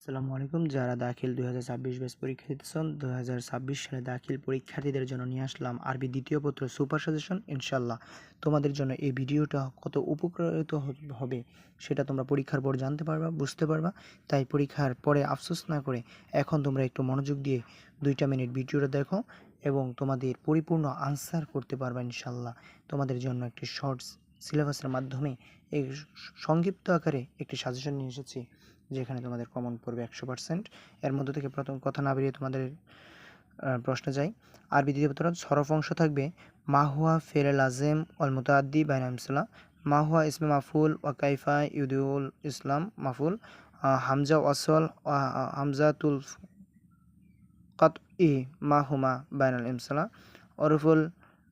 আসসালামু আলাইকুম। যারা দাখিল 2026 ব্যাচ পরীক্ষা দিতেছেন, 2026 সালে দাখিল পরীক্ষার্থীদের জন্য নিয়ে আসলাম আরবি দ্বিতীয় পত্র সুপার সাজেশন। ইনশাল্লাহ তোমাদের জন্য এই ভিডিওটা কত উপকৃত হবে সেটা তোমরা পরীক্ষার পর জানতে পারবা, বুঝতে পারবা। তাই পরীক্ষার পরে আফসোস না করে এখন তোমরা একটু মনোযোগ দিয়ে 2 মিনিট ভিডিওটা দেখো এবং তোমাদের পরিপূর্ণ আনসার করতে পারবা ইনশাল্লাহ। তোমাদের জন্য একটি শর্টস সিলেবাসের মাধ্যমে এই সংক্ষিপ্ত আকারে একটি সাজেশন নিয়ে এসেছি, যেখানে তোমাদের কমন পড়বে 100%। এর মধ্যে থেকে প্রথম কথা না বেরিয়ে তোমাদের প্রশ্নে যাই। আরবি দ্বিতীয় পত্র সরফ অংশ থাকবে মাহুয়া ফেল লাজেম অল মুতাআদ্দি বাইনা ইমসালা, মাহুয়া ইসমে মাফুল ওয়া কাইফা ইউদিউল ইসলাম মাফুল, হামজা ওয়াসল হামজাতুল কাতই মাহুমা বাইনাল ইমসালা, ওরফুল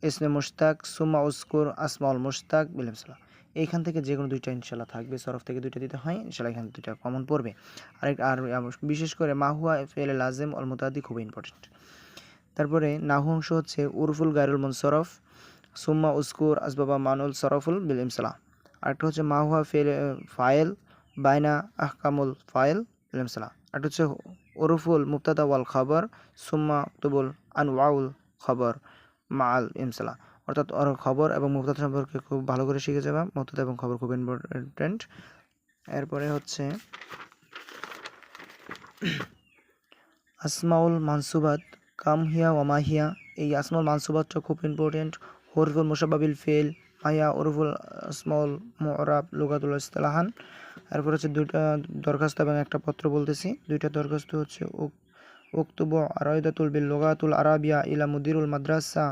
ইসমে মুশতাক সুম্মা উজকুর আসমাউল মুশতাক বিল ইমসালা। এইখান থেকে যে কোনো 2টা ইনশাল্লাহ থাকবে, সরফ থেকে 2টা দিতে হয় ইনশাল্লাহ, এখানে 2টা কমন পড়বে। আর বিশেষ করে মাহুয়া ফেল লাজেম অল মুতাআদ্দি খুব ইম্পর্টেন্ট। তারপরে নাহু অংশ হচ্ছে উরফুল গায়রুল মুনসরফ সুম্মা উজকুর আসবাবা মানুল সরফুল বিল ইমসালা। আরেকটা হচ্ছে মাহুয়া ফেল ফাইল বাইনা আহকামুল ফাইল বিল ইমসালা। আরেকটা হচ্ছে উরফুল মুবতাদা ওয়াল খবর সুম্মা উক্তুবুল আনওয়াউল খবর মাআল ইমসালা। অর্থাৎ খবর এবং মুবতাদা সম্পর্কে খুব ভালো করে শিখে যাবা। মুবতাদা এবং খবর খুব ইম্পর্টেন্ট। এরপরে হচ্ছে আসমাউল মানসুবাত কাম হিয়া ওয়ামা হিয়া। এই আসমাউল মানসুবাতটা খুব ইম্পর্টেন্ট। হরফুল মুশাব্বাবিল ফেল মাহিয়া ওরফুল আসমাউল মুরাব লুগাতুল ইসতিলাহান। এরপর হচ্ছে 2টা দরখাস্ত এবং একটা পত্র বলতেছি। 2টা দরখাস্ত হচ্ছে উক্তুবু আরাইদাতুল বিল লুগাতুল আরাবিয়া ইলা মুদিরুল মাদ্রাসা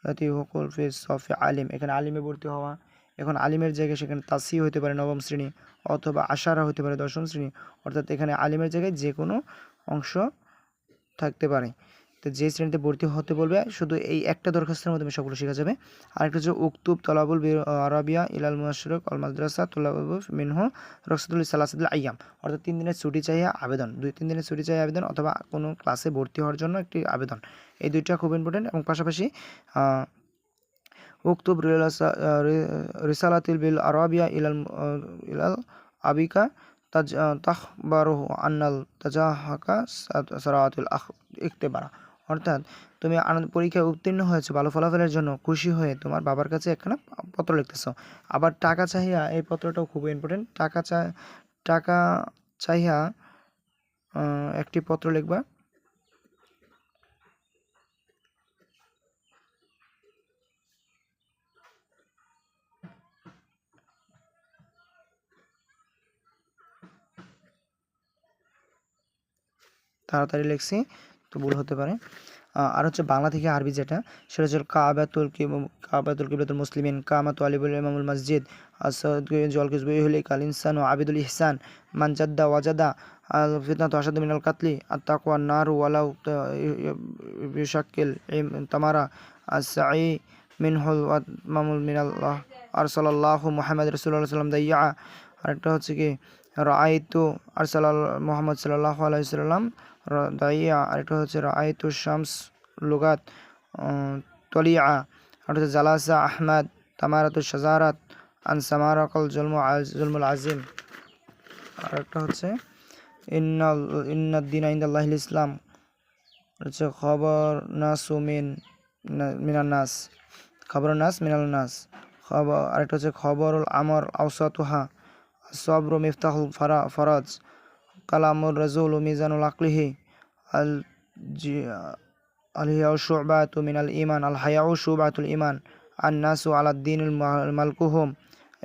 লাতি হুকুল ফি সফি আলিম। এখানে আলিমে ভর্তি হওয়া। এখন আলিমের জায়গায় সেখানে তাসি হতে পারে 9ম শ্রেণী, অথবা আশারা হতে পারে 10ম শ্রেণী। অর্থাৎ এখানে আলিমের জায়গায় যে কোনো অংশ থাকতে পারে। তো যে শ্রেণীতে ভর্তি হতে বলবে শুধু এই একটা দরখাস্তের মাধ্যমে সবগুলো শেখা যাবে। আরেকটা হচ্ছে উক্তুব তলাবুল আরাবিয়া ইলাল মুশরিক আল মাদ্রাসা তলাবু মিনহু রকসাতুল সালাসাতুল আইয়াম। অর্থাৎ 3 দিনের ছুটি চাইয়া আবেদন, 2-3 দিনের ছুটি চাইয়া আবেদন, অথবা কোনো ক্লাসে ভর্তি হওয়ার জন্য একটি আবেদন। এই 2টা খুব ইম্পর্টেন্ট। এবং পাশাপাশি উক্তুব রিসালাতিল বিল আরাবিয়া ইলাল আবিকা তাখবারুহু আন্নাল তাজাহাকা সারাতুল ইখতিবারা। অর্থাৎ তুমি পরীক্ষায় উত্তীর্ণ হয়েছে ভালো ফলাফলের জন্য খুশি হয়ে তোমার বাবার কাছে একখানা পত্র লিখতেছো। আবার টাকা চাহিয়া, এই পত্রটাও খুব ইম্পর্টেন্ট। টাকা চাহিয়া একটি পত্র লিখবা। তাড়াতাড়ি লিখছি তো ভুল হতে পারে। আর হচ্ছে বাংলা থেকে আরবি যেটা, সেটা হচ্ছে কাবাতুল কিবলাতুল মুসলিমিন কামাতু আলিবুল ইমামুল মসজিদ জল কিসবুল কাল ইনসান ও আবিদুল ইহসান মান জাদ্দা ওয়াজাদা আল ফিতনাতু আশাদু মিনাল কাতলি আত তাকওয়া নারু ওয়ালাউ বিশাক্কিল তামারা as-sa'i মিনহুল মামুল মিনাল্লাহ আরসালাল্লাহু মুহাম্মদ রাসূলুল্লাহ সাল্লাল্লাহু আলাইহি ওয়াসাল্লাম দাইয়া। আরেকটা হচ্ছে কি রাআইতু আরসালাল মুহাম্মদ সাল্লাল্লাহু আলাইহি ওয়াসাল্লাম দাইয়া। আরেকটা হচ্ছে রাআইতু শামস লুগাত তলিয়া। আর হচ্ছে জালাসা আহমদ তামারাতু শাজারাত আন সামারাকাল জুলমুল আজিম। আরেকটা হচ্ছে ইন্নাদ-দীনা ইনদাল্লাহিল ইসলাম। হচ্ছে খবর নাসু মিনান নাস, খবর নাস মিনাল নাস। আরেকটা হচ্ছে খবরুল আমর আওসাতুহা সবরু মিফতাহুল ফরাজ কালামুর রাজুল মিজানুল আকলিহি আল হিয়াউ শুবাতু মিনাল ঈমান আল হায়াউ শুবাতুল ঈমান আন নাসু আলা দ্বীনিল মালকুহুম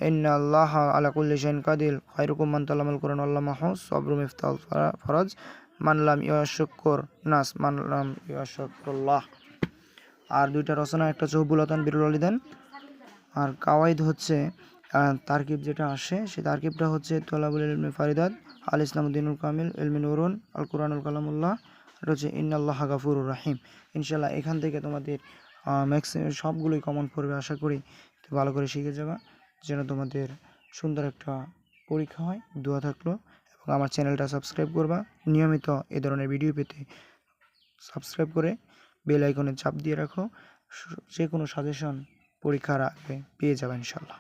ইন্নাল্লাহা আলা কুল্লি শাইইন কাদির খায়রুকুম মান তাআল্লামাল কুরআন ওয়া আল্লামাহু সবরু মিফতাহুল ফরাজ মান লাম ইয়াশুকুর নাস মান লাম ইয়াশুকুরুল্লাহ। আর 2টা রচনা, একটা হচ্ছে হুবুলাতান বিরুল ওয়ালিদান। আর কাওয়াইদ হচ্ছে তারকিব যেটা আসে, সেই তারকিবটা হচ্ছে তলাবুল ইলমি ফারিদাত আল ইসলামুদ্দিনুল কামিল ইলমি নুরুন আল কুরআনুল কালামুল্লাহ। এটা হচ্ছে ইন্নাল্লাহা গাফুরুর রাহিম। ইনশাল্লাহ এখান থেকে তোমাদের ম্যাক্সিমাম সবগুলোই কমন পড়বে আশা করি। তো ভালো করে শিখে যাবা যেন তোমাদের সুন্দর একটা পরীক্ষা হয়। দোয়া থাকলো। এবং আমার চ্যানেলটা সাবস্ক্রাইব করবা। নিয়মিত এ ধরনের ভিডিও পেতে সাবস্ক্রাইব করে বেল আইকনে চাপ দিয়ে রাখো। যে কোনো সাজেশন পরীক্ষার আগে পেয়ে যাবে ইনশাল্লাহ।